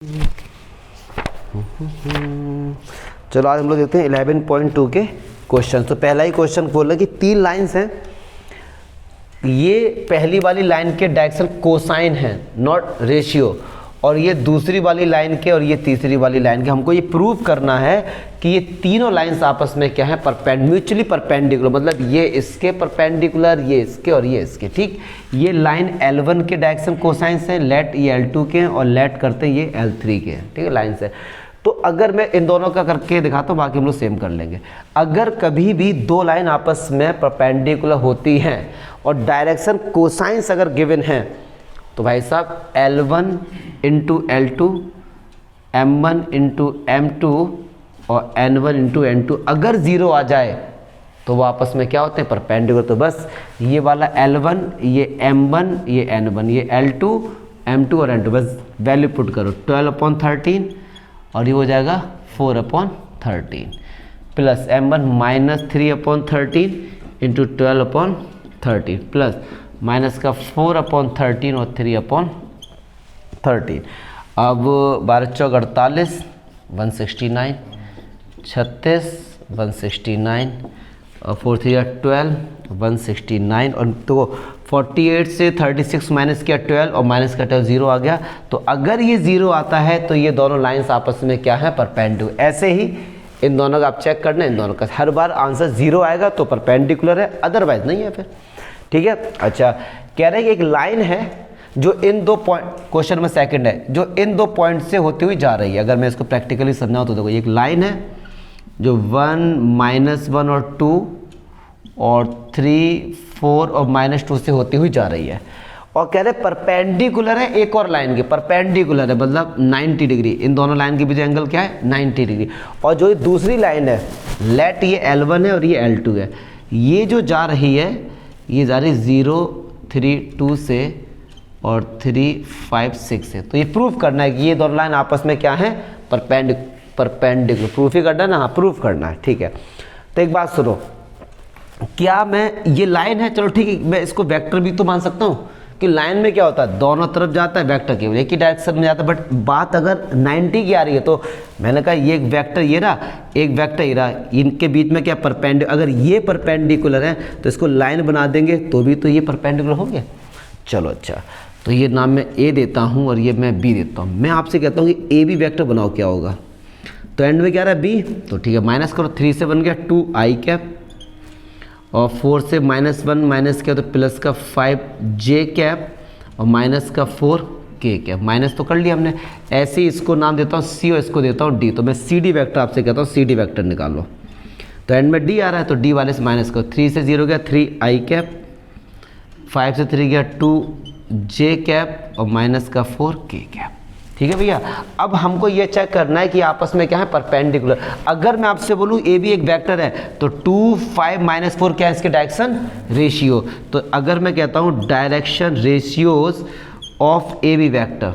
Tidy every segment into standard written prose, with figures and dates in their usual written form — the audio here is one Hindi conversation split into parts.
चलो आज हम लोग देखते हैं 11.2 के क्वेश्चन। तो पहला ही क्वेश्चन बोला कि तीन लाइंस हैं, ये पहली वाली लाइन के डायरेक्शन कोसाइन है नॉट रेशियो, और ये दूसरी वाली लाइन के और ये तीसरी वाली लाइन के। हमको ये प्रूव करना है कि ये तीनों लाइंस आपस में क्या है, म्यूचुअली परपेंडिकुलर, मतलब ये इसके परपेंडिकुलर, ये इसके और ये इसके। ठीक, ये लाइन L1 के डायरेक्शन कोसाइंस है, लेट ये L2 के हैं और लेट करते ये L3 के हैं। ठीक है, लाइन से। तो अगर मैं इन दोनों का करके दिखाता हूँ, बाकी हम लोग सेम कर लेंगे। अगर कभी भी दो लाइन आपस में परपेंडिकुलर होती हैं और डायरेक्शन कोसाइंस अगर गिवन है, तो भाई साहब L1 into L2, M1 into M2 और N1 इंटू N2 अगर ज़ीरो आ जाए तो वो आपस में क्या होते हैं, परपेंडिकुलर। तो बस ये वाला L1, ये M1, ये N1, ये L2, M2 और N2, बस वैल्यू पुट करो 12/13 और ये हो जाएगा 4/13 plus M1 minus 3/13 into 12/13 plus minus का 4/13 और 3/13। अब 12 चौक 48, 169, 36, 169 और 4 3 12, 169। और तो 48 से 36 माइनस किया 12 और माइनस का 12 जीरो आ गया। तो अगर ये जीरो आता है तो ये दोनों लाइंस आपस में क्या है, परपेंडिकुलर। ऐसे ही इन दोनों का आप चेक करना, इन दोनों का हर बार आंसर जीरो आएगा तो परपेंडिकुलर है, अदरवाइज नहीं है फिर। ठीक है, अच्छा कह रहे हैं कि एक लाइन है जो इन दो पॉइंट, क्वेश्चन में सेकंड है, जो इन दो पॉइंट से होती हुई जा रही है। अगर मैं इसको प्रैक्टिकली समझाऊं तो देखो, एक लाइन है जो 1, -1 और 2 और 3, 4 और -2 से होती हुई जा रही है, और कह रहे परपेंडिकुलर है एक और लाइन के, परपेंडिकुलर है मतलब 90 डिग्री। इन दोनों लाइन के बीच एंगल क्या है, 90 डिग्री। और जो ये दूसरी लाइन है, लेट ये L1 है और ये L2 है, ये जो जा रही है, ये जा रही 0, 3, 2 से और 3, 5, 6 से। तो ये प्रूफ करना है कि ये दोनों लाइन आपस में क्या है, परपेंडिकुलर। प्रूफ ही करना है ना, हाँ प्रूफ करना है। ठीक है, तो एक बात सुनो, क्या मैं ये लाइन है, चलो ठीक है, मैं इसको वेक्टर भी तो मान सकता हूँ कि लाइन में क्या होता है, दोनों तरफ जाता है वेक्टर, केवल एक ही डायरेक्शन में जाता है। बट बात अगर 90 की आ रही है तो मैंने कहा ये एक वेक्टर ये रहा, एक वेक्टर ये रहा, इनके बीच में क्या परपेंडिकुलर, अगर ये परपेंडिकुलर है तो इसको लाइन बना देंगे तो भी तो ये परपेंडिकुलर होंगे। चलो अच्छा, तो ये नाम मैं A देता हूँ और ये मैं B देता हूँ। मैं आपसे कहता हूँ कि AB वेक्टर बनाओ, क्या होगा, तो एंड में क्या रहा है B, तो ठीक है माइनस करो, 3 से बन गया 2i कैप और 4 से -1 माइनस किया तो प्लस का 5j कैप और माइनस का 4k कैप। माइनस तो कर लिया हमने, ऐसे ही इसको नाम देता हूँ C और इसको देता हूँ D। तो मैं CD वेक्टर आपसे कहता हूँ, CD वेक्टर निकालो। तो एंड में D आ रहा है तो D वाले से माइनस करो, 3 से 0 गया 3i कैप, 5 से 3 गया 2j कैप और माइनस का 4k कैप। ठीक है भैया, अब हमको ये चेक करना है कि आपस में क्या है, परपेंडिकुलर। अगर मैं आपसे बोलूँ ए भी एक वेक्टर है तो 2, 5, -4 क्या है इसके डायरेक्शन रेशियो। तो अगर मैं कहता हूँ direction ratios of A B vector,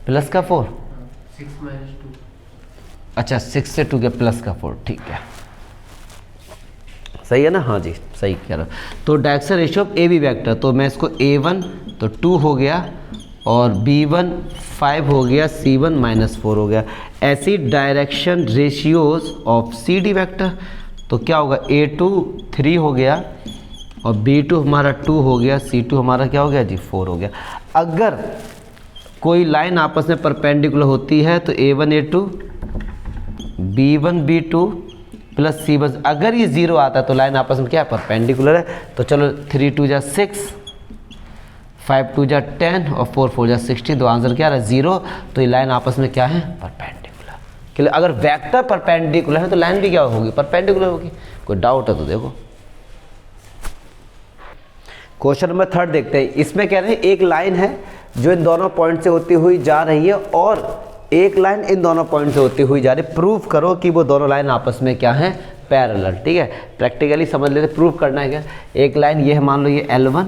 plus का 4, 6 - 2, अच्छा 6 से 2 के प्लस का 4, ठीक है सही है ना, हाँ जी सही कह रहा हूँ। तो direction ratio of A B vector, तो मैं इसको A1 तो 2 हो गया और B1 5 हो गया, C1 -4 हो गया। ऐसी direction ratios of CD vector, तो क्या होगा, A2 3 हो गया और B2 हमारा 2 हो गया, C2 हमारा क्या हो गया जी, 4 हो गया। अगर कोई लाइन आपस में परपेंडिकुलर होती है तो A1 A2, B1 B2 plus C1, अगर ये 0 आता है तो लाइन आपस में क्या है, परपेंडिकुलर है। तो चलो 3 2 जा 6, 5 2 जा 10 और 4 4 जा 16, तो आंसर क्या रहा, 0। तो ये लाइन आपस में क्या है, परपेंडिकुलर। कि अगर वेक्टर परपेंडिकुलर है तो लाइन भी क्या होगी, परपेंडिकुलर होगी। कोई डाउट है तो देखो। क्वेश्चन नंबर 3 देखते हैं। इसमें कह रहे हैं एक लाइन है जो इन दोनों पॉइंट से होती हुई जा रही है और एक लाइन इन दोनों पॉइंट से होती हुई जा रही है। प्रूफ करो कि वो दोनों लाइन आपस में क्या है, पैरेलल। ठीक है, प्रैक्टिकली समझ लेते, प्रूफ करना है क्या। एक लाइन ये है, मान लो ये L1,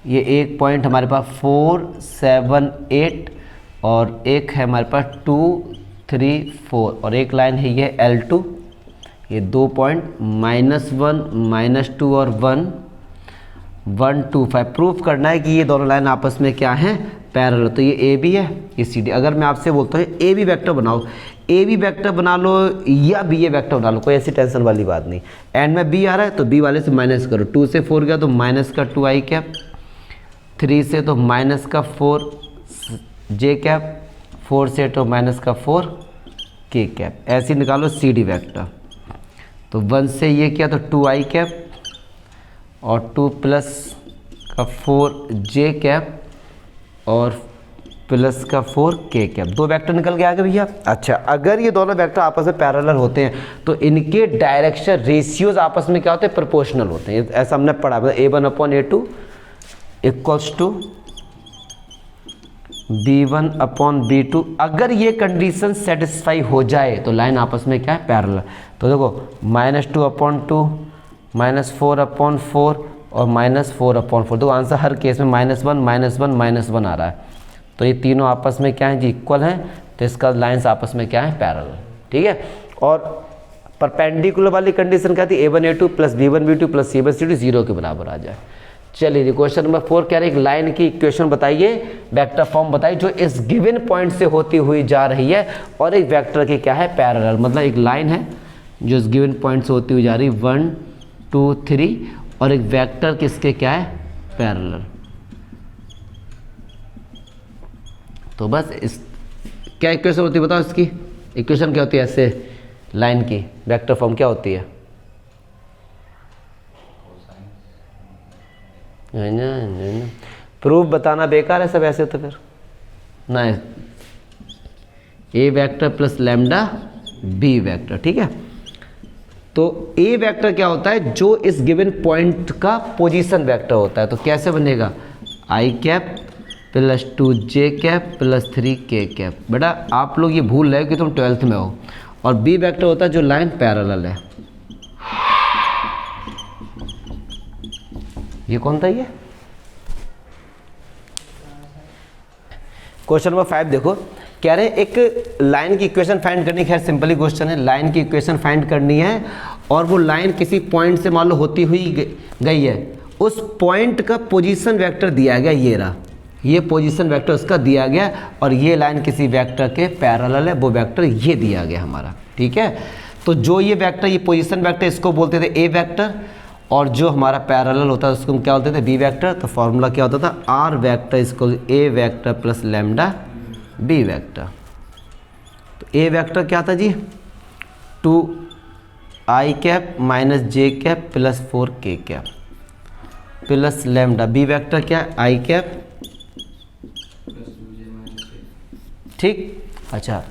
ये एक पॉइंट हमारे पास 4, 7, 8 और एक है हमारे पास 2, 3, 4 और एक लाइन है ये L2, ये 2 पॉइंट -1, -2 और 1, 1 2 5। प्रूफ करना है कि ये दोनों लाइन आपस में क्या हैं, पैरेलल, तो ये ए बी है, ये सी डी। अगर मैं आपसे बोलता हूँ ए बी वेक्टर बनाओ, ए बी वेक्टर बना लो या बी ए वेक्टर बना लो, कोई ऐसी टेंशन वाली बात नहीं। एंड में बी आ रहा है तो बी वाले से माइनस करो, 2 से 4 गया तो माइनस का 2 आई कैप, 3 से तो माइनस का 4 जे कैप, 4 से तो माइनस का 4 के कैप। ऐसे निकालो सी डी वेक्टर। तो 1 से ये किया तो 2 आई कैप और 2 प्लस का 4 जे कैप और प्लस का 4 के कैप। 2 वेक्टर निकल के आ गए भैया। अच्छा, अगर ये दोनों वेक्टर आपस में पैरेलल होते हैं तो इनके डायरेक्शन रेशियोज आपस में क्या होते हैं, प्रोपोर्शनल होते हैं। ऐसा हमने पढ़ा, a1/a2 इक्वल्स टू b1/b2। अगर ये कंडीशन सेटिस्फाई हो जाए तो लाइन आपस में क्या है, पैरेलल। तो देखो -2/2 -4/4 और -4/4। तो आंसर हर केस में -1 -1 आ रहा है। तो ये तीनों आपस में क्या है जी, इक्वल हैं, तो इसका लाइंस आपस में क्या है, पैरेलल। ठीक है। और परपेंडिकुलर वाली कंडीशन क्या थी, a1a2 plus b1b2 plus c1c2 0 के बराबर आ जाए। चलिए जी, क्वेश्चन नंबर 4 कह रहे हैं एक लाइन की इक्वेशन बताइए, वेक्टर फॉर्म बताइए जो इस गिवन पॉइंट से होती हुई जा रही है और एक वेक्टर की क्या है, पैरेलल। मतलब एक लाइन है जो इस गिवन पॉइंट से होती हुई जा रही है 1 2 3 और एक वेक्टर किसके क्या है, पैरेलल। तो बस इस क्या इक्वेशन होती है बताओ, इसकी इक्वेशन क्या होती है, ऐसे लाइन की वेक्टर फॉर्म क्या होती है, प्रूफ बताना बेकार है सब ऐसे, तो फिर ना A vector plus lambda B vector. ठीक है। तो ए वेक्टर क्या होता है, जो इस गिवन पॉइंट का पोजीशन वेक्टर होता है। तो कैसे बनेगा, आई कैप प्लस 2 जे कैप प्लस 3 के कैप। बेटा आप लोग ये भूल रहे हो कि तुम 12th में हो। और बी वेक्टर होता है जो लाइन पैरेलल है। ये कौन था, ये क्वेश्चन नंबर 5 देखो, कह रहे हैं एक लाइन की इक्वेशन फाइंड करनी। खैर सिंपली क्वेश्चन है, लाइन की इक्वेशन फाइंड करनी है और वो लाइन किसी पॉइंट से मान लो होती हुई गई है, उस पॉइंट का पोजीशन वेक्टर दिया गया, ये रहा, ये पोजीशन वेक्टर उसका दिया गया और ये लाइन किसी वेक्टर के पैरेलल है, वो वेक्टर ये दिया गया हमारा। ठीक है। तो जो ये वेक्टर, ये पोजीशन वेक्टर, इसको बोलते थे ए वेक्टर, और जो हमारा पैरेलल होता है उसको हम क्या बोलते थे, बी वेक्टर। तो फॉर्मूला क्या होता था, आर वेक्टर इसको A vector plus lambda B vector. तो ए वेक्टर क्या था जी, 2 I cap minus J cap plus 4 K cap plus lambda. B vector क्या है, आई कैप। ठीक। अच्छा,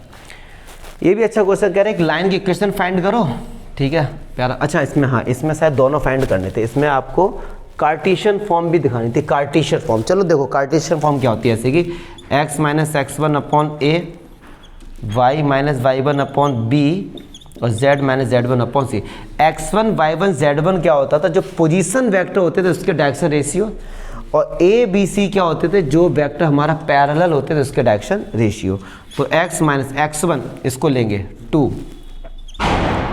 ये भी अच्छा क्वेश्चन कह रहे हैं, एक लाइन की इक्वेशन फाइंड करो। ठीक है प्यारा। अच्छा इसमें, हाँ इसमें शायद दोनों फाइंड करने थे, इसमें आपको कार्टेशियन फॉर्म भी दिखानी थी, कार्टेशियन फॉर्म। चलो देखो कार्टेशियन फॉर्म क्या होती है, ऐसे कि x minus x1/a, y minus y1/b और z minus z1/c। x1 y1 z1 क्या होता था, जो पोजीशन वेक्टर होते थे उसके डायरेक्शन रेशियो, और a b c क्या होते थे, जो वेक्टर हमारा पैरेलल होते थे उसके डायरेक्शन रेशियो। तो x माइनस x1 इसको लेंगे 2,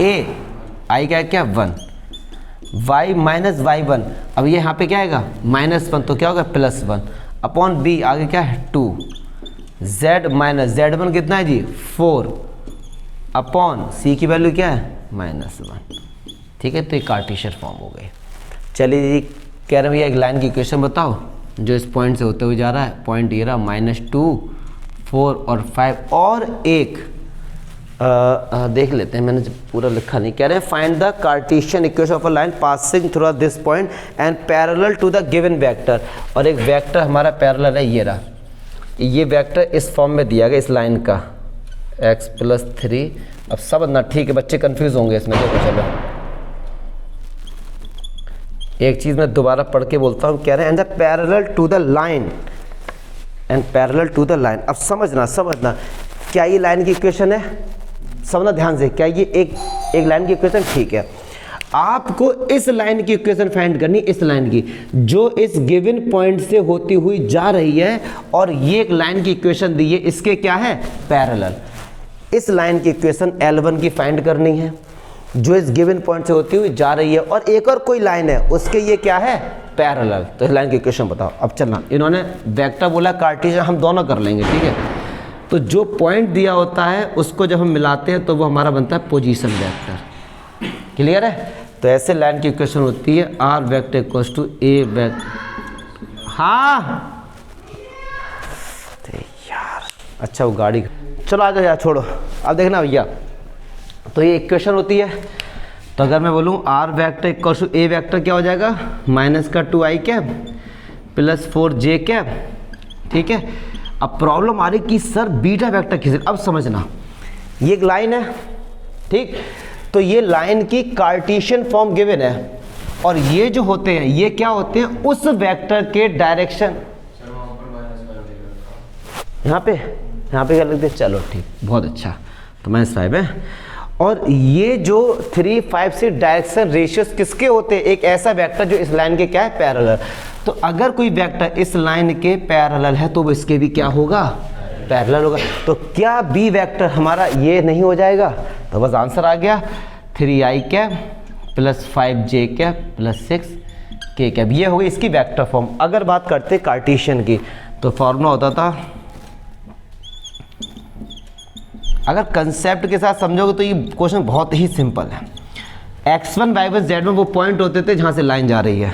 a आई क्या है, क्या 1, y माइनस y1, अब ये यहाँ पे क्या आएगा -1, तो क्या होगा +1 अपॉन b, आगे क्या है 2, z माइनस z1 कितना है जी 4 अपॉन c की वैल्यू क्या है -1। ठीक है। तो ये कार्टेशियन फॉर्म हो गई। चलिए जी, कह रहे हैं भैया एक लाइन की इक्वेशन बताओ जो इस पॉइंट से होते हुए जा रहा है। पॉइंट ये रहा -2 4 और 5 और एक देख लेते हैं, मैंने पूरा लिखा नहीं। कह रहे हैं find the Cartesian equation of a line passing through this point and parallel to the given vector. और एक वेक्टर हमारा पैरेलल है, ये रहा, ये वेक्टर इस फॉर्म में दिया गया इस लाइन का x + 3। अब समझना, ठीक है बच्चे कंफ्यूज होंगे इसमें। देखो चलो एक चीज़ मैं दोबारा पढ़ के बोलता हूँ। कह रहे हैं and the parallel to the line, and parallel to the line. अब समझना क्या ये लाइन की इक्वेशन है, समझना ध्यान से, क्या ये एक लाइन की इक्वेशन, ठीक है। आपको इस लाइन की इक्वेशन फाइंड करनी, इस लाइन की जो इस गिवन पॉइंट से होती हुई जा रही है, और ये एक लाइन की इक्वेशन दी है, इसके क्या है पैरेलल। इस लाइन की इक्वेशन L1 की फाइंड करनी है जो इस गिवन पॉइंट से होती हुई जा रही है, और एक और कोई लाइन है उसके ये क्या है पैरेलल। तो इस लाइन की इक्वेशन बताओ। अब चलना, इन्होंने वेक्टर बोला, कार्टेशियन हम दोनों कर लेंगे, ठीक है। तो जो पॉइंट दिया होता है उसको जब हम मिलाते हैं तो वो हमारा बनता है पोजीशन वेक्टर। क्लियर है? तो ऐसे लाइन की इक्वेशन होती है R vector equals to A vector. हाँ यार, अच्छा वो गाड़ी, चलो आ जाओ यार, छोड़ो। अब देखना भैया, तो ये इक्वेशन होती है। तो अगर मैं बोलूँ R vector equals to A vector, क्या हो जाएगा, माइनस का 2i cap plus 4j cap, ठीक है। अब प्रॉब्लम आ रही कि सर बीटा वेक्टर किसे, अब समझना, ये एक लाइन है, ठीक। तो ये लाइन की कार्टेशियन फॉर्म गिवन है, और ये जो होते हैं ये क्या होते हैं, उस वेक्टर के डायरेक्शन। यहाँ पे क्या लिखते हैं, चलो ठीक, बहुत अच्छा। तो -5 है, और ये जो 3, 5, 6 डायरेक्शन रेशियोस किसके होते हैं, एक ऐसा वेक्टर जो इस लाइन के क्या है, पैरेलल। तो अगर कोई वेक्टर इस लाइन के पैरेलल है तो वो इसके भी क्या होगा, पैरेलल होगा। तो क्या बी वेक्टर हमारा ये नहीं हो जाएगा? तो बस आंसर आ गया, 3i cap plus 5j cap plus 6k cap. ये हो गई इसकी वेक्टर फॉर्म। अगर बात करते कार्टेशियन की, तो फॉर्मूला होता था, अगर कंसेप्ट के साथ समझोगे तो ये क्वेश्चन बहुत ही सिंपल है। x1, y1, z1 वो पॉइंट होते थे जहाँ से लाइन जा रही है।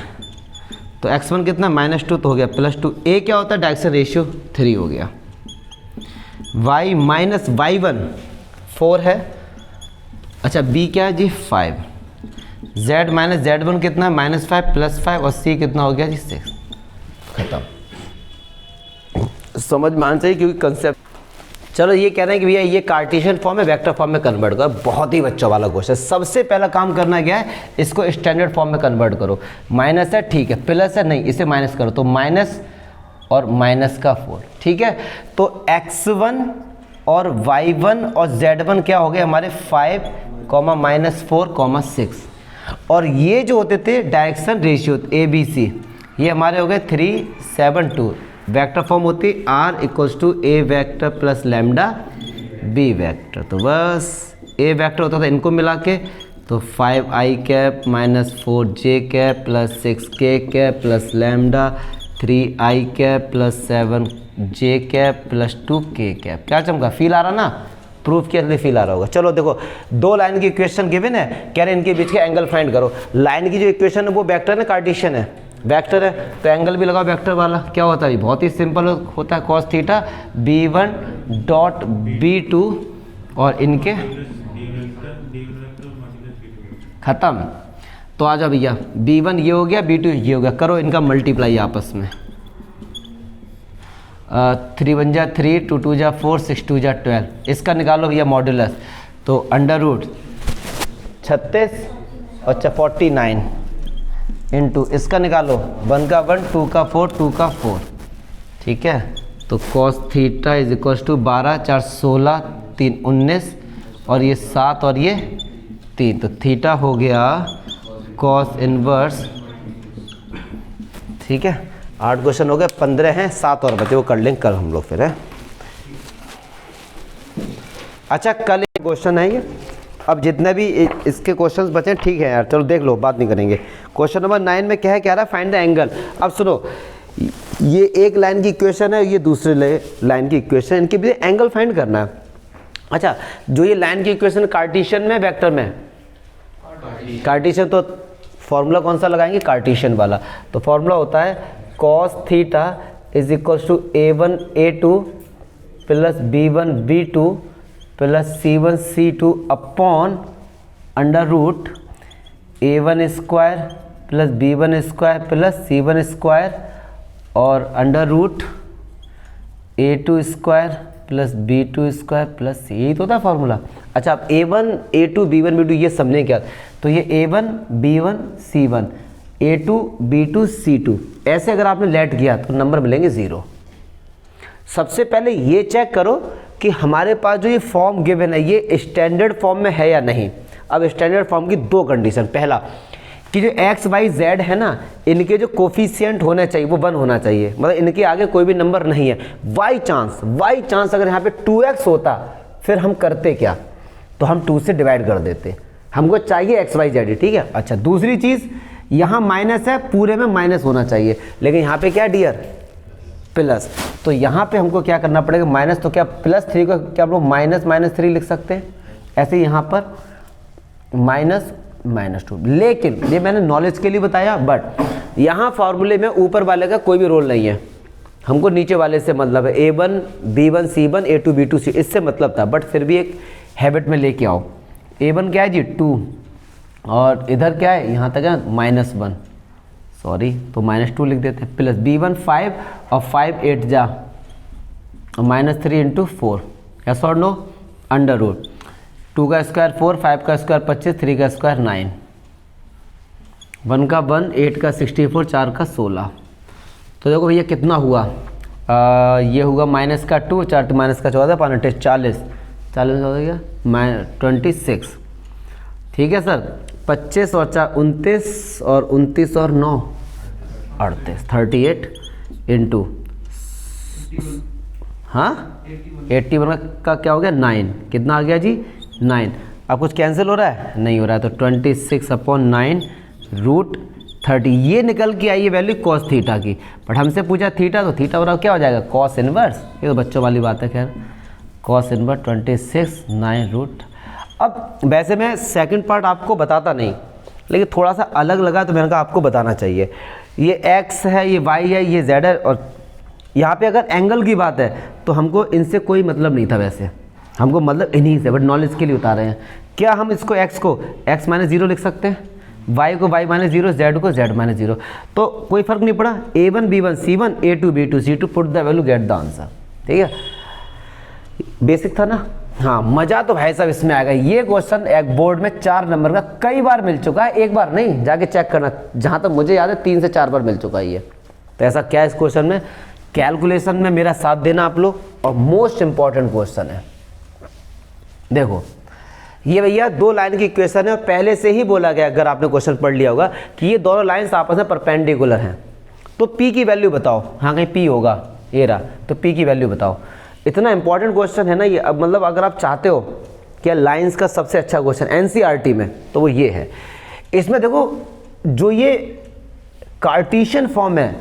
तो x1 कितना, -2 तो हो गया, +2। a क्या होता है, डायरेक्शन रेशियो 3 हो गया। y माइनस y1 4 है, अच्छा b क्या है जी, 5। z माइनस z1 कितना है, -5 + 5, और c कितना हो गया जी, 6। खत्म। समझ में आना चाहिए क्योंकि कंसेप्ट। चलो ये कह रहे हैं कि भैया ये कार्टेशियन फॉर्म है, वेक्टर फॉर्म में कन्वर्ट करो। बहुत ही बच्चों वाला क्वेश्चन। सबसे पहला काम करना क्या है, इसको स्टैंडर्ड फॉर्म में कन्वर्ट करो। माइनस है, ठीक है, प्लस है, नहीं, इसे माइनस करो, तो माइनस और माइनस का 4, ठीक है। तो x1 और y1 और z1 क्या हो गए हमारे, 5, -4, 6। और ये जो होते थे डायरेक्शन रेशियो ABC, ये हमारे हो गए 3, 7, 2। वेक्टर फॉर्म होती R equals to A vector plus lambda B vector. तो बस ए वेक्टर होता था, इनको मिला के तो 5i cap -4j cap plus 6k cap plus lambda 3i cap plus 7j cap plus 2k cap. क्या चमका, फील आ रहा ना, प्रूफ किया इसलिए फील आ रहा होगा। चलो देखो, दो लाइन की इक्वेशन गिवन है, कह रहे हैं इनके बीच के एंगल फाइंड करो। लाइन की जो इक्वेशन है वो वेक्टर है, कार्टेशियन है, वेक्टर है, तो एंगल भी लगाओ वेक्टर वाला। क्या होता है, बहुत ही सिंपल होता है, cos theta b1 dot b2 और इनके खत्म। तो आ जाओ भैया, b1 ये हो गया, b2 ये हो गया, करो इनका मल्टीप्लाई आपस में। 3 1 जा 3, 2 2 जा 4, 6 2 जा 12। इसका निकालो भैया मॉड्यूलस, तो अंडर रूट 36 और 49 इंटू इसका निकालो, 1 का 1, 2 का 4, 2 का 4, ठीक है। तो cos theta is equals to 12 4 16 3 19 और ये 7 और ये 3, तो थीटा हो गया cos इनवर्स, ठीक है। 8 क्वेश्चन हो गए, 15 हैं, 7 और बचे, वो कर लेंगे कल हम लोग फिर, है। अच्छा कल एक क्वेश्चन है ये, अब जितने भी इसके क्वेश्चंस बचे ठीक है यार, चलो देख लो, बात नहीं करेंगे। क्वेश्चन नंबर 9 में क्या है, कह रहा है फाइंड द एंगल। अब सुनो, ये एक लाइन की इक्वेशन है, ये दूसरे लाइन की इक्वेशन, इनके बीच एंगल फाइंड करना है। अच्छा, जो ये लाइन की इक्वेशन कार्टेशियन में, वेक्टर में, कार्टेशियन, तो फॉर्मूला कौन सा लगाएंगे, कार्टेशियन वाला। तो फॉर्मूला होता है cos theta is equals to a1 a2 plus b1 b2 plus c1 c2 upon under root a1 square plus b1 square plus c1 square और under root a2 square plus b2 square plus c, यही तो था फॉर्मूला। अच्छा, अब a1 a2 b1 b2 ये सबने क्या, तो ये a1 b1 c1 a2 b2 c2, ऐसे अगर आपने लेट किया तो नंबर मिलेंगे 0। सबसे पहले ये चेक करो कि हमारे पास जो ये फॉर्म गिवन है ये स्टैंडर्ड फॉर्म में है या नहीं। अब स्टैंडर्ड फॉर्म की दो कंडीशन, पहला कि जो x y z है ना, इनके जो कोफिशिएंट होने चाहिए वो 1 होना चाहिए, मतलब इनके आगे कोई भी नंबर नहीं है। बाई चांस अगर यहाँ पे 2x होता फिर हम करते क्या, तो हम 2 से डिवाइड कर देते, हमको चाहिए x y z, ठीक है। अच्छा, दूसरी चीज़ यहाँ माइनस है, पूरे में माइनस होना चाहिए, लेकिन यहाँ पे क्या डियर प्लस। तो यहाँ पे हमको क्या करना पड़ेगा, माइनस, तो क्या +3 को क्या हम लोग -3 लिख सकते हैं। ऐसे ही यहाँ पर -2, लेकिन ये मैंने नॉलेज के लिए बताया, बट यहाँ फॉर्मूले में ऊपर वाले का कोई भी रोल नहीं है, हमको नीचे वाले से मतलब है। A1 B1 C1 A2 B2 C, इससे मतलब था, बट फिर भी एक हैबिट में लेके आओ। A1 क्या है जी 2, और इधर क्या है, यहाँ तक है -1, सॉरी, तो -2 लिख देते हैं, प्लस B1 5 और 5 8 जा, और -3 × 4, यस और नो, अंडर रूट 2 का स्क्वायर 4, 5 का स्क्वायर 25, 3 का स्क्वायर 9, 1 का 1, 8 का 64, 4 का 16। तो देखो भैया कितना हुआ, ये होगा -2, 4 माइनस का 14, 5 40, 40 हो गया -26, ठीक है सर। 25 और 4 29, और 29 और 9 38, 38 × हाँ 81 का क्या हो गया 9, कितना आ गया जी 9। अब कुछ कैंसिल हो रहा है, नहीं हो रहा है, तो 26/9 √30, ये निकल के आई है वैल्यू cos थीटा की, बट हमसे पूछा थीटा, तो थीटा बराबर क्या हो जाएगा cos इनवर्स, ये तो बच्चों वाली बात है। खैर cos इनवर्स 26/9 √। अब वैसे मैं सेकंड पार्ट आपको बताता नहीं, लेकिन थोड़ा सा अलग लगा तो मैंने कहा आपको बताना चाहिए। ये x है, ये y है, ये z है, और यहाँ पे अगर एंगल की बात है तो हमको इनसे कोई मतलब नहीं था, वैसे हमको मतलब इन्हीं से, बट नॉलेज के लिए उतारे हैं। क्या हम इसको x को x -0 लिख सकते हैं, y को y -0, z को z -0, तो कोई फर्क नहीं पड़ा। A1 B1 C1 A2 B2 C2, put the value get the answer, ठीक है, बेसिक था ना। हाँ, मज़ा तो भाई साहब इसमें आएगा। ये क्वेश्चन एक बोर्ड में 4 नंबर का कई बार मिल चुका है, एक बार नहीं, जाके चेक करना, जहाँ तक मुझे याद है 3 से 4 बार मिल चुका है ये। तो ऐसा क्या है इस क्वेश्चन में, कैलकुलेशन में मेरा साथ देना आप लोग, और मोस्ट इंपॉर्टेंट क्वेश्चन है। देखो ये भैया 2 लाइन की इक्वेशन है, और पहले से ही बोला गया, अगर आपने क्वेश्चन पढ़ लिया होगा, कि ये दोनों लाइन्स आपस में परपेंडिकुलर हैं। तो P की वैल्यू बताओ, हाँ कहीं P होगा, ये रहा, तो P की वैल्यू बताओ। इतना इंपॉर्टेंट क्वेश्चन है ना ये। अब मतलब अगर आप चाहते हो कि लाइंस का सबसे अच्छा क्वेश्चन NCERT में, तो वो ये है। इसमें देखो जो ये कार्टेशियन फॉर्म है,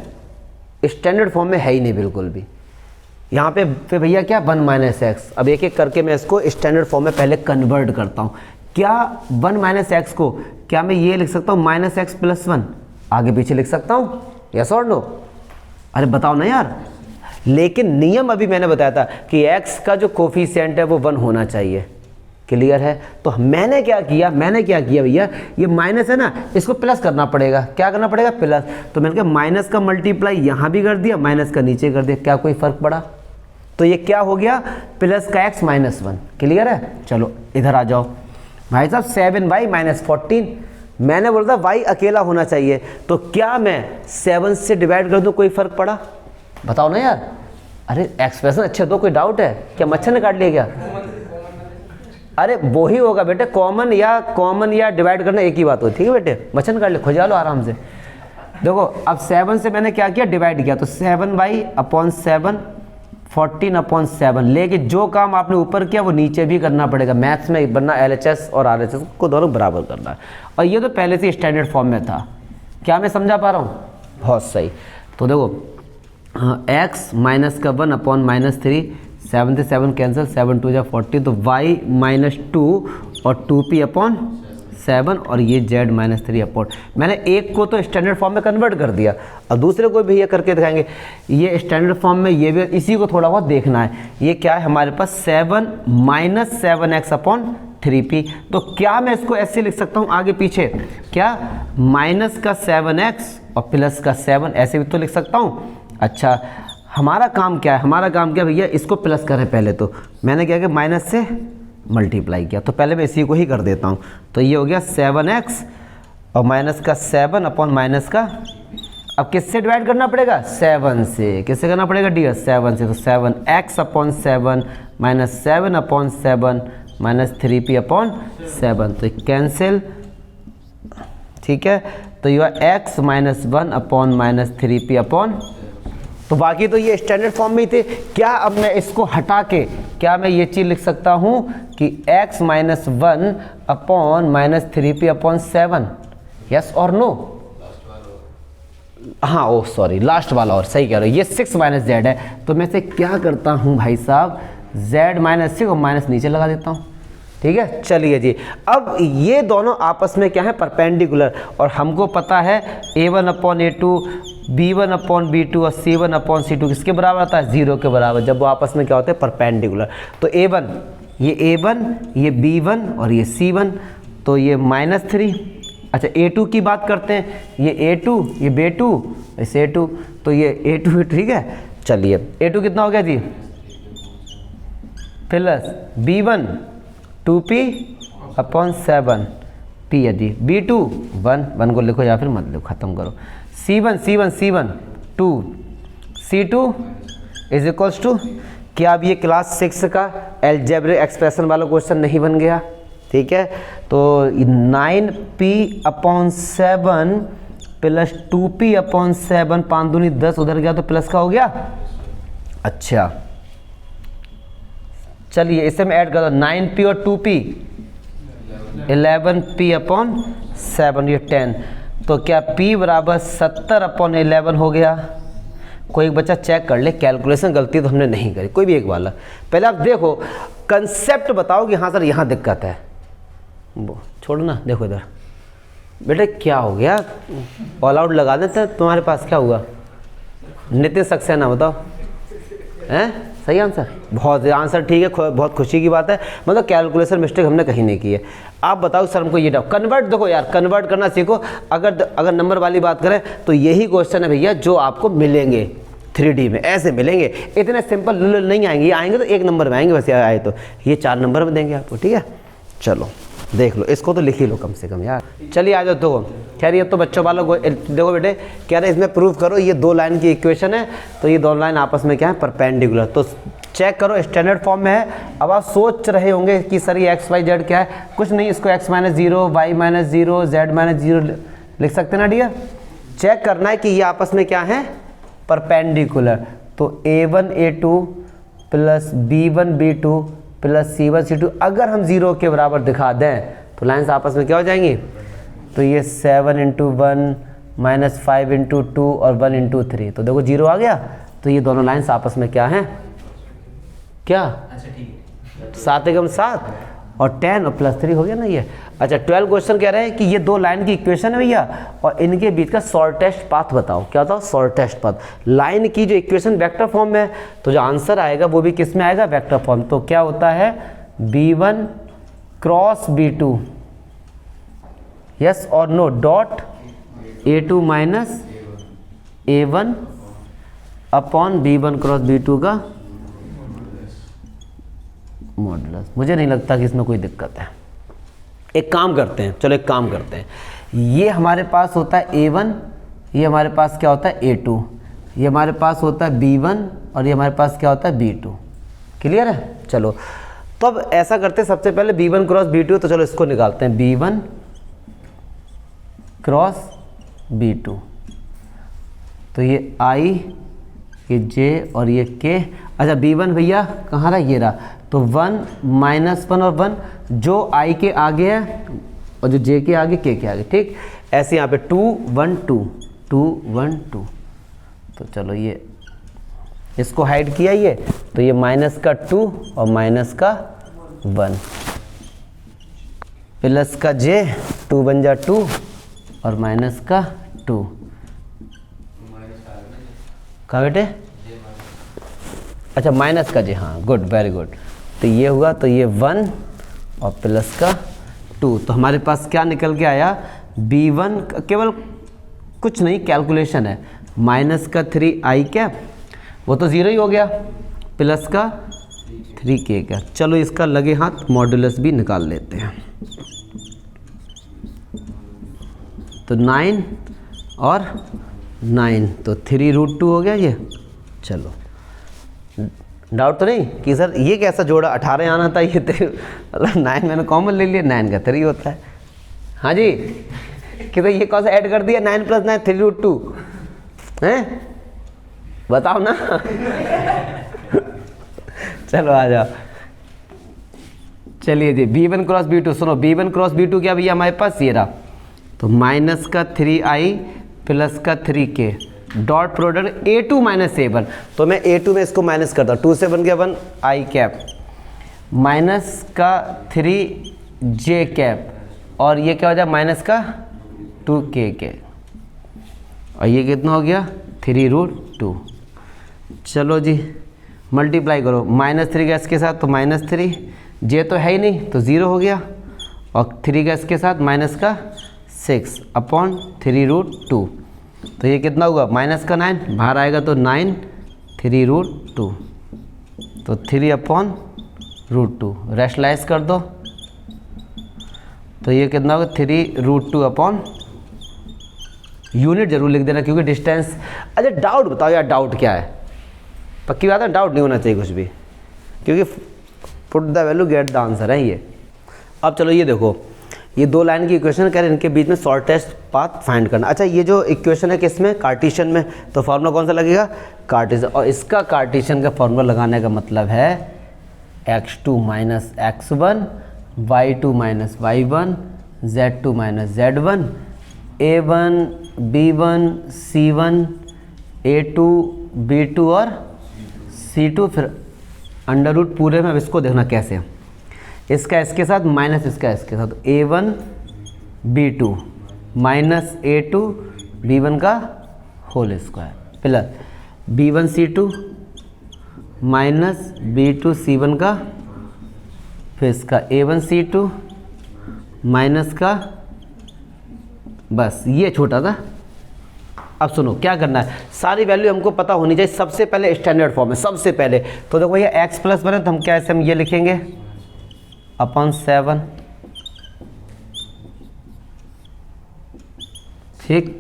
स्टैंडर्ड फॉर्म में है ही नहीं बिल्कुल भी। यहाँ पे भैया क्या 1 - x, अब एक एक करके मैं इसको स्टैंडर्ड फॉर्म में पहले कन्वर्ट करता हूँ। क्या 1 - x को क्या मैं ये लिख सकता हूँ -x + 1, आगे पीछे लिख सकता हूँ, यस और नो? अरे बताओ ना यार। लेकिन नियम अभी मैंने बताया था कि x का जो कोफिशिएंट है वो 1 होना चाहिए, क्लियर है? तो मैंने क्या किया भैया, ये माइनस है ना, इसको प्लस करना पड़ेगा। क्या करना पड़ेगा? प्लस। तो मैंने कहा माइनस का मल्टीप्लाई यहाँ भी कर दिया, माइनस का नीचे कर दिया, क्या कोई फर्क पड़ा? तो ये क्या हो गया, प्लस का x -1, क्लियर है? चलो इधर आ जाओ भाई साहब, 7y - 14, मैंने बोला था y अकेला होना चाहिए, तो क्या मैं 7 से डिवाइड कर दूँ, कोई फर्क पड़ा? बताओ ना यार। अरे एक्सप्रेशन अच्छे दो, कोई डाउट है क्या? मच्छर ने काट लिया क्या? अरे वो ही होगा बेटे, कॉमन या डिवाइड करना एक ही बात होती है बेटे। मच्छर ने काट लिया, खुजा लो आराम से। देखो अब 7 से मैंने क्या किया, डिवाइड किया, तो 7y/7 14/7, लेकिन जो काम आपने ऊपर किया वो नीचे भी करना पड़ेगा। मैथ्स में बनना LHS और RHS को दोनों बराबर करना है, और ये तो पहले से स्टैंडर्ड फॉर्म में था। क्या मैं समझा पा रहा हूँ? बहुत सही। तो देखो x -1/-3, 7 से 7 कैंसिल, 7 2 40, तो y -2 और 2p/7, और ये z -3/। मैंने एक को तो स्टैंडर्ड फॉर्म में कन्वर्ट कर दिया, और दूसरे को भी ये करके दिखाएंगे। ये स्टैंडर्ड फॉर्म में ये भी, इसी को थोड़ा बहुत देखना है। ये क्या है हमारे पास, 7 - 7x/3p। तो क्या मैं इसको ऐसे लिख सकता हूँ आगे पीछे, क्या माइनस का 7x और प्लस का 7, ऐसे भी तो लिख सकता हूँ। अच्छा हमारा काम क्या है, हमारा काम क्या भैया, इसको प्लस करें पहले। तो मैंने क्या किया, माइनस से मल्टीप्लाई किया, तो पहले मैं इसी को ही कर देता हूँ। तो ये हो गया 7x और माइनस का 7/- का, अब किससे डिवाइड करना पड़ेगा, 7 से। किससे करना पड़ेगा डियर, 7 से। तो 7x/7 -7/7 -3p/7, तो कैंसिल, ठीक है? तो यह x -1/- 3p/। तो बाकी तो ये स्टैंडर्ड फॉर्म में ही थे। क्या अब मैं इसको हटा के, क्या मैं ये चीज़ लिख सकता हूँ कि x -1/- 3p/7, यस और नो? हाँ ओ सॉरी लास्ट वाला और सही कह रहे हो, ये 6 माइनस जेड है। तो मैं से क्या करता हूँ भाई साहब, z माइनस 6 और माइनस नीचे लगा देता हूँ। ठीक है, चलिए जी। अब ये दोनों आपस में क्या है, परपेंडिकुलर, और हमको पता है a1 upon a2, b1 upon b2 और c1 अपॉन c2 किसके बराबर आता है, 0 के बराबर, जब वो आपस में क्या होते हैं, परपेंडिकुलर। तो a1 ये b1 और ये c1, तो ये -3। अच्छा a2 की बात करते हैं, ये a2 ये b2 इसे a2, तो ये a2, ठीक है। चलिए a2 कितना हो गया जी, plus b1 2p upon 7p है जी, b2 1 को लिखो या फिर मत लिखो, ख़त्म करो। c1 2 c2 is equals to, क्या अब ये क्लास 6 का अलजेब्रिक एक्सप्रेशन वाला क्वेश्चन नहीं बन गया? ठीक है, तो 9p upon 7 plus 2p upon 7, 5 दूनी 10, उधर गया तो प्लस का हो गया। अच्छा चलिए इसे मैं ऐड कर दो, 9p और 2p 11p अपॉन 7, ये 10, तो क्या p बराबर 70 अपॉन 11 हो गया? कोई एक बच्चा चेक कर ले, कैलकुलेशन गलती तो हमने नहीं करी, कोई भी एक वाला। पहले आप देखो कंसेप्ट बताओ कि हाँ सर यहाँ दिक्कत है, वो छोड़ो ना, देखो इधर बेटे क्या हो गया, ऑल आउट लगा देते हैं, तुम्हारे पास क्या हुआ? नितिन सक्सेना बताओ, हैं सही आंसर? बहुत आंसर ठीक है, बहुत खुशी की बात है, मतलब कैलकुलेशन मिस्टेक हमने कहीं नहीं की है। आप बताओ सर हमको ये डाउट, कन्वर्ट देखो यार, कन्वर्ट करना सीखो। अगर नंबर वाली बात करें तो यही क्वेश्चन है भैया जो आपको मिलेंगे 3D में, ऐसे मिलेंगे, इतने सिंपल नहीं आएंगे, ये आएंगे तो 1 नंबर में आएंगे, वैसे आए तो ये 4 नंबर में देंगे आपको। ठीक है, चलो देख लो, इसको तो लिख ही लो कम से कम यार। चलिए आ जाओ, देखो खैर ये तो बच्चों वालों को, देखो बेटे कह रहे इसमें प्रूव करो, ये 2 लाइन की इक्वेशन है, तो ये 2 लाइन आपस में क्या है, परपेंडिकुलर। तो चेक करो स्टैंडर्ड फॉर्म में है। अब आप सोच रहे होंगे कि सर ये एक्स वाई जेड क्या है, कुछ नहीं, इसको x - 0 y - 0 z - 0 लिख सकते ना डियर। चेक करना है कि ये आपस में क्या है, परपेंडिकुलर। तो a1 a2 plus b1 b2 plus c1 c2 अगर हम 0 के बराबर दिखा दें तो लाइन्स आपस में क्या हो जाएंगी, तो ये 7 × 1 - 5 × 2 और 1 × 3, तो देखो 0 आ गया। तो ये दोनों लाइन्स आपस में क्या हैं, क्या? अच्छा ठीक है, 7 एकम 7 और 10 और प्लस 3 हो गया ना ये। अच्छा 12 क्वेश्चन कह रहे हैं कि ये 2 लाइन की इक्वेशन है भैया, और इनके बीच का शॉर्टेस्ट पाथ बताओ। क्या बताओ? Shortest path. लाइन की जो इक्वेशन वेक्टर फॉर्म में है, तो जो आंसर आएगा वो भी किस में आएगा, वेक्टर फॉर्म। तो क्या होता है, b1 क्रॉस b2, यस और no, dot a2 minus a1 upon b1 cross b2 का मॉडुलस। मुझे नहीं लगता कि इसमें कोई दिक्कत है। एक काम करते हैं, चलो एक काम करते हैं, ये हमारे पास होता है a1, ये हमारे पास क्या होता है a2, ये हमारे पास होता है b1 और ये हमारे पास क्या होता है b2। क्लियर है? चलो तो अब ऐसा करते हैं, सबसे पहले b1 क्रॉस b2, तो चलो इसको निकालते हैं, b1 क्रॉस b2, तो ये i, ये j और ये k। अच्छा b1 भैया कहाँ रहा, ये रहा, तो 1 - 1 और 1 जो i के आगे है और जो j के आगे k के आगे, ठीक। ऐसे यहाँ पे 2 1 2 2 1 2, तो चलो ये इसको हाइड किया, ये तो ये माइनस का 2 और माइनस का 1 प्लस का j, 2 बन जा 2 और माइनस का 2, कहाँ बेटे? अच्छा माइनस का j, हाँ गुड, वेरी गुड। तो ये हुआ, तो ये 1 और प्लस का 2, तो हमारे पास क्या निकल के आया, b1 केवल कुछ नहीं कैलकुलेशन है, माइनस का 3i कैप, वो तो 0 ही हो गया, प्लस का 3k का। चलो इसका लगे हाथ मॉडुलस भी निकाल लेते हैं, तो 9 और 9, तो 3√2 हो गया ये। चलो डाउट तो नहीं कि सर ये कैसा जोड़ा, 18 आना था, ये मतलब 9 मैंने कॉमन ले लिया, 9 का 3 होता है। हाँ जी, कि तो ये कौन सा ऐड कर दिया, 9 + 9 3√2 हैं, बताओ ना। चलो आ जाओ, चलिए जी b1 क्रॉस b2, सुनो b1 क्रॉस b2 क्या भैया हमारे पास ये रहा, तो माइनस का 3i प्लस का 3k dot product A2 minus A1, तो मैं A2 में इसको माइनस करता हूँ, 2 से बन गया 1 आई कैप माइनस का 3 जे कैप और ये क्या हो जाए माइनस का 2 के और ये कितना हो गया 3√2। चलो जी मल्टीप्लाई करो, -3 का इसके साथ तो -3, जे तो है ही नहीं तो 0 हो गया और 3 का इसके साथ माइनस का 6 अपॉन 3√2, तो ये कितना होगा माइनस का 9 बाहर आएगा तो 9 3√2, तो 3/√2 रैशनलाइज कर दो तो ये कितना होगा 3√2 अपॉन, यूनिट जरूर लिख देना क्योंकि डिस्टेंस। अच्छा डाउट बताओ यार, डाउट क्या है? पक्की बात है डाउट नहीं होना चाहिए कुछ भी, क्योंकि put the value get the answer है ये। अब चलो ये देखो, ये 2 लाइन की इक्वेशन कह रहे हैं, इनके बीच में शॉर्टेस्ट पाथ फाइंड करना। अच्छा ये जो इक्वेशन है किसमें, कार्टेशियन में, तो फार्मूला कौन सा लगेगा कार्टेशियन, और इसका कार्टेशियन का फार्मूला लगाने का मतलब है x2 minus x1 y2 minus y1 z2 minus z1 a1 b1 c1 a2 b2 और c2, फिर अंडर रूट पूरे में। अब इसको देखना कैसे, इसका इसके साथ माइनस इसका इसके साथ, a1 b2 minus a2 b1 का whole square plus b1 c2 minus b2 c1 का, फिर इसका a1 c2 माइनस का, बस ये छोटा था। अब सुनो क्या करना है, सारी वैल्यू हमको पता होनी चाहिए सबसे पहले स्टैंडर्ड फॉर्म में, सबसे पहले तो देखो भैया x प्लस 1 है तो हम क्या ऐसे हम ये लिखेंगे अपॉन 7, ठीक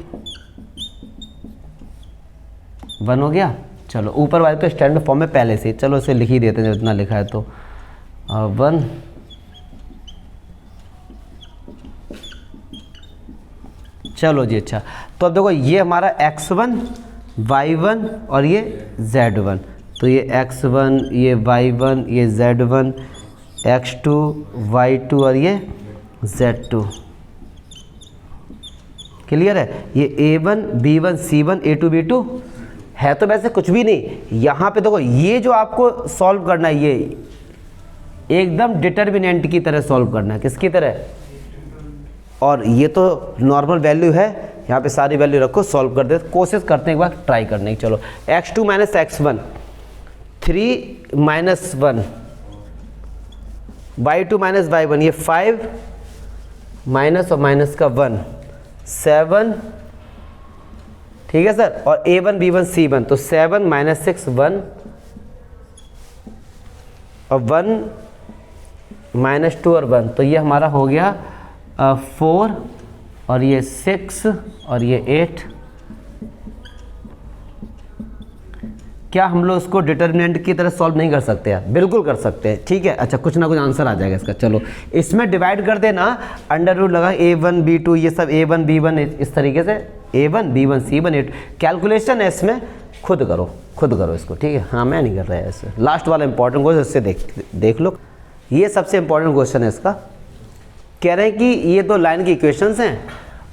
1 हो गया। चलो ऊपर वाले तो स्टैंडर्ड फॉर्म में पहले से, चलो इसे लिख ही देते हैं जितना लिखा है तो 1 चलो जी। अच्छा तो अब देखो ये हमारा x1 y1 और ये z1, तो ये x1 ये y1 ये z1 x2 y2 और ये z2, क्लियर है। ये a1 b1 c1 a2 b2 है तो वैसे कुछ भी नहीं, यहाँ पे देखो ये जो आपको सॉल्व करना है ये एकदम डिटर्मिनेंट की तरह सॉल्व करना है, किसकी तरह, और ये तो नॉर्मल वैल्यू है, यहाँ पे सारी वैल्यू रखो सॉल्व कर दे, कोशिश करते हैं एक बार ट्राई करने की। चलो x2 minus x1 3 minus 1 y2 minus y1 ये 5 माइनस और माइनस का 1 7, ठीक है सर, और a1 b1 c1 तो 7 माइनस 6 1 और 1 माइनस 2 और 1, तो ये हमारा हो गया 4 और ये 6 और ये 8। क्या हम लोग इसको डिटर्मिनेंट की तरह सॉल्व नहीं कर सकते यार? बिल्कुल कर सकते हैं, ठीक है। अच्छा कुछ ना कुछ आंसर आ जाएगा इसका। चलो इसमें डिवाइड कर देना, अंडर रूट लगा a1 b2 ये सब a1 b1 इस तरीके से a1 b1 c1 8, कैलकुलेशन है इसमें, खुद करो इसको, ठीक है। हाँ मैं नहीं कर रहा है ऐसे, लास्ट वाला इंपॉर्टेंट क्वेश्चन इससे देख लो, ये सबसे इंपॉर्टेंट क्वेश्चन है इसका। कह रहे हैं कि ये 2 लाइन की इक्वेशंस हैं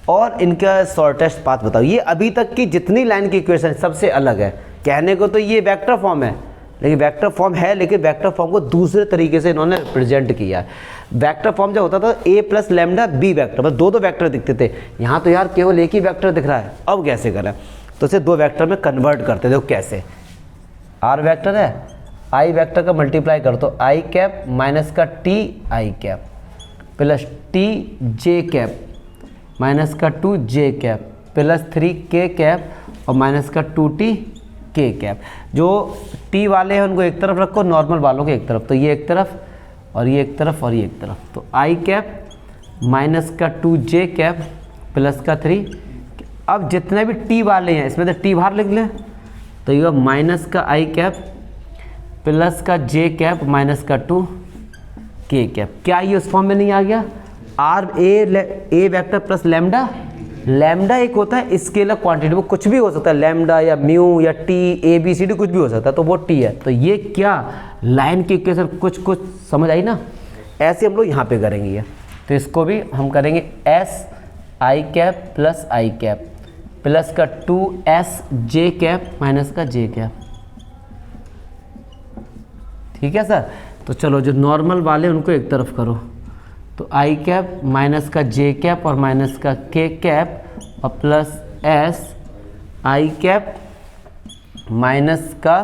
और इनका शॉर्टेस्ट पाथ बताओ। ये अभी तक की जितनी लाइन की इक्वेशन सबसे अलग है, कहने को तो ये वेक्टर फॉर्म है, लेकिन वेक्टर फॉर्म है लेकिन वेक्टर फॉर्म को दूसरे तरीके से इन्होंने रिप्रेजेंट किया है। वेक्टर फॉर्म जब होता था a plus lambda b vector, मतलब 2 वेक्टर दिखते थे, यहाँ तो यार केवल एक ही वेक्टर दिख रहा है। अब कैसे करें, तो इसे 2 वेक्टर में कन्वर्ट करते, देखो कैसे, r वेक्टर है, i वेक्टर का मल्टीप्लाई कर दो, i कैप माइनस का t i cap plus t j cap minus का 2 j cap plus 3 k cap और माइनस का 2t k कैप। जो t वाले हैं उनको एक तरफ रखो, नॉर्मल वालों को एक तरफ, तो ये एक तरफ और ये एक तरफ और ये एक तरफ, तो i कैप माइनस का 2 j कैप प्लस का 3। अब जितने भी t वाले हैं इसमें तो t बाहर लिख लें, तो ये माइनस का i कैप प्लस का j कैप माइनस का 2 k कैप। क्या ये उस फॉर्म में नहीं आ गया, a vector plus lambda, lambda एक होता है स्केलर क्वांटिटी, वो कुछ भी हो सकता है, लैम्डा या म्यू या T A B C D कुछ भी हो सकता है, तो वो टी है। तो ये क्या लाइन की इक्वेशन कुछ समझ आई ना, ऐसे हम लोग यहाँ पे करेंगे ये, तो इसको भी हम करेंगे S I cap plus I cap plus का 2SJ कैप माइनस का J कैप। ठीक है सर, तो चलो जो नॉर्मल वाले उनको एक तरफ करो, तो I कैप माइनस का J कैप और माइनस का K कैप और plus S I cap minus का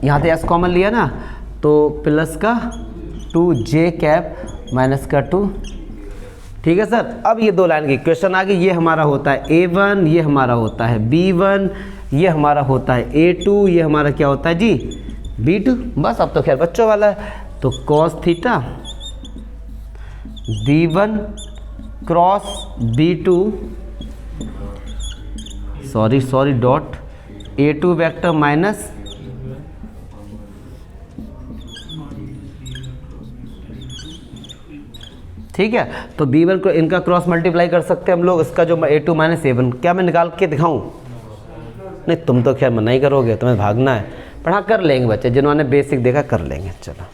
यहाँ से S कॉमन लिया ना, तो प्लस का 2J कैप माइनस का 2। ठीक है सर, अब ये दो लाइन की क्वेश्चन आ गई। ये हमारा होता है A1, ये हमारा होता है B1, ये हमारा होता है A2, ये हमारा क्या होता है जी B2। बस अब तो खैर बच्चों वाला है, तो cos theta B1 cross B2 sorry dot A2 vector minus ठीक है। तो B1 को इनका क्रॉस मल्टीप्लाई कर सकते हैं हम लोग, इसका जो A2 माइनस A1, क्या मैं निकाल के दिखाऊं? नहीं, तुम तो खैर मना ही करोगे, तुम्हें भागना है। पढ़ा कर लेंगे बच्चे, जिन्होंने बेसिक देखा कर लेंगे। चलो